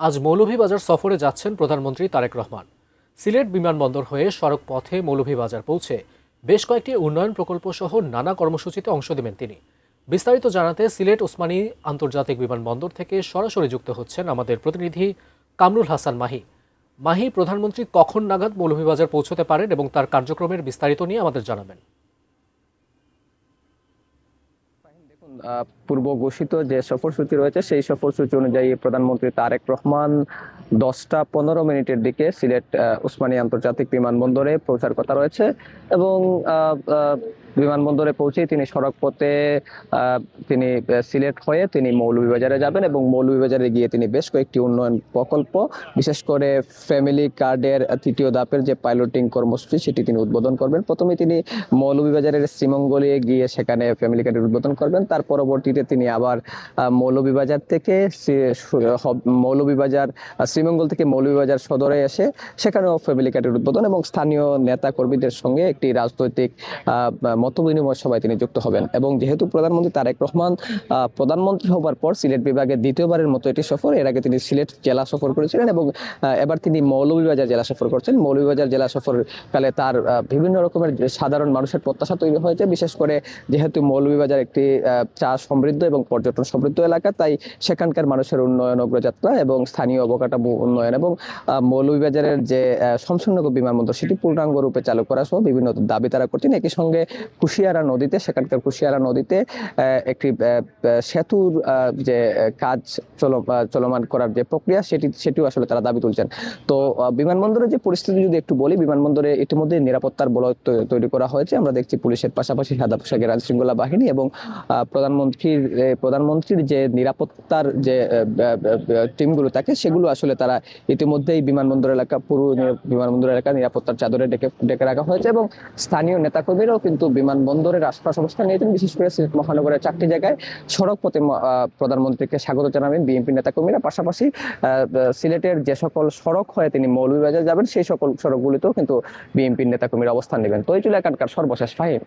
আজ মৌলভীবাজার সফরে যাচ্ছেন প্রধানমন্ত্রী তারেক রহমান। সিলেট বিমানবন্দর হয়ে সড়ক পথে মৌলভীবাজার পৌঁছে বেশ কয়েকটি উন্নয়ন প্রকল্প সহ নানা কর্মসূচিতে অংশ নেবেন তিনি। বিস্তারিত জানাতে সিলেট ওসমানী আন্তর্জাতিক বিমানবন্দর থেকে সরাসরি যুক্ত হচ্ছেন আমাদের প্রতিনিধি কামরুল হাসান মাহি। মাহি, প্রধানমন্ত্রী কখন নাগাদ মৌলভীবাজার পৌঁছতে পারেন এবং তার কার্যক্রমের বিস্তারিত নিয়ে আমাদের জানাবেন। পূর্ব ঘোষিত যে সফরসূচি রয়েছে সেই সফরসূচি অনুযায়ী প্রধানমন্ত্রী তারেক রহমান 10টা 15 মিনিটের দিকে সিলেট ওসমানী আন্তর্জাতিক বিমানবন্দরে পৌঁছার কথা রয়েছে এবং বিমানবন্দরে পৌঁছেই তিনি সড়ক পথে তিনি সিলেট হয়ে তিনি মৌলভীবাজারে যাবেন এবং মৌলভীবাজারে গিয়ে তিনি বেশ কয়েকটি উন্নয়ন প্রকল্প, বিশেষ করে ফ্যামিলি কার্ডের 3য় ধাপের যে পাইলটিং কর্মসূচি সেটি তিনি উদ্বোধন করবেন। প্রথমে তিনি মৌলভীবাজারের শ্রীমঙ্গলে গিয়ে সেখানে ফ্যামিলি কার্ডের উদ্বোধন করবেন। তার পরবর্তীতে তিনি আবার মৌলভীবাজার থেকে শ্রীমঙ্গল থেকে মৌলভীবাজার সদরে এসে সেখানেও ফ্যামিলি কার্ডের উদ্বোধন এবং স্থানীয় নেতা কর্মীদের সঙ্গে একটি রাজনৈতিক মতবিনিময় সভায় তিনি যুক্ত হবেন। এবং যেহেতু প্রধানমন্ত্রী তারেক রহমান প্রধানমন্ত্রী হবার পর সিলেট বিভাগে দ্বিতীয়বারের মতো এটি সফর, এর আগে তিনি সিলেট জেলা সফর করেছিলেন এবং এবার তিনি মৌলভীবাজার জেলা সফর করছেন। মৌলভীবাজার জেলা সফর কালে তার বিভিন্ন রকমের সাধারণ মানুষের প্রত্যাশা তৈরি হয়েছে, বিশেষ করে যেহেতু মৌলভীবাজার একটি চা সমৃদ্ধ এবং পর্যটন সমৃদ্ধ এলাকা, তাই সেখানকার মানুষের উন্নয়ন অগ্রযাত্রা এবং স্থানীয় অবকাঠামো উন্নয়ন এবং মৌলভীবাজারের যে শমশেরনগর বিমানবন্দর সেটি পূর্ণাঙ্গ রূপে চালু করা সহ বিভিন্ন দাবি তারা করছেন। একই সঙ্গে সেখানকার কুশিয়ারা নদীতে একটি সেতুর যে কাজ চলমান করার যে প্রক্রিয়া সেটিও আসলে তারা দাবি তুলছেন। তো বিমানবন্দরের যে পরিস্থিতি যদি একটু বলি, বিমানবন্দরে ইতিমধ্যে নিরাপত্তার বলয় তৈরি করা হয়েছে। আমরা দেখছি পুলিশের পাশাপাশি সাদা পোশাকের আইন শৃঙ্খলা বাহিনী এবং প্রধানমন্ত্রীর যে নিরাপত্তার যে টিমগুলো থাকে সেগুলো আসলে তারা ইতিমধ্যেই বিমানবন্দর এলাকা নিরাপত্তার চাদরে ডেকে রাখা হয়েছে এবং স্থানীয় নেতাকর্মীরাও কিন্তু বিমানবন্দরের আশপাশ অবস্থান নিয়েছেন। বিশেষ করে সিলেট মহানগরের 4টি জায়গায় সড়ক পথে প্রধানমন্ত্রীকে স্বাগত জানাবেন বিএনপি নেতাকর্মীরা। পাশাপাশি সিলেটের যে সকল সড়ক হয়ে তিনি মৌলভীবাজার যাবেন সেই সকল সড়কগুলিতেও কিন্তু বিএনপির নেতাকর্মীরা অবস্থান নেবেন। তো এই ছিল এখানকার সর্বশেষ ফাহিম।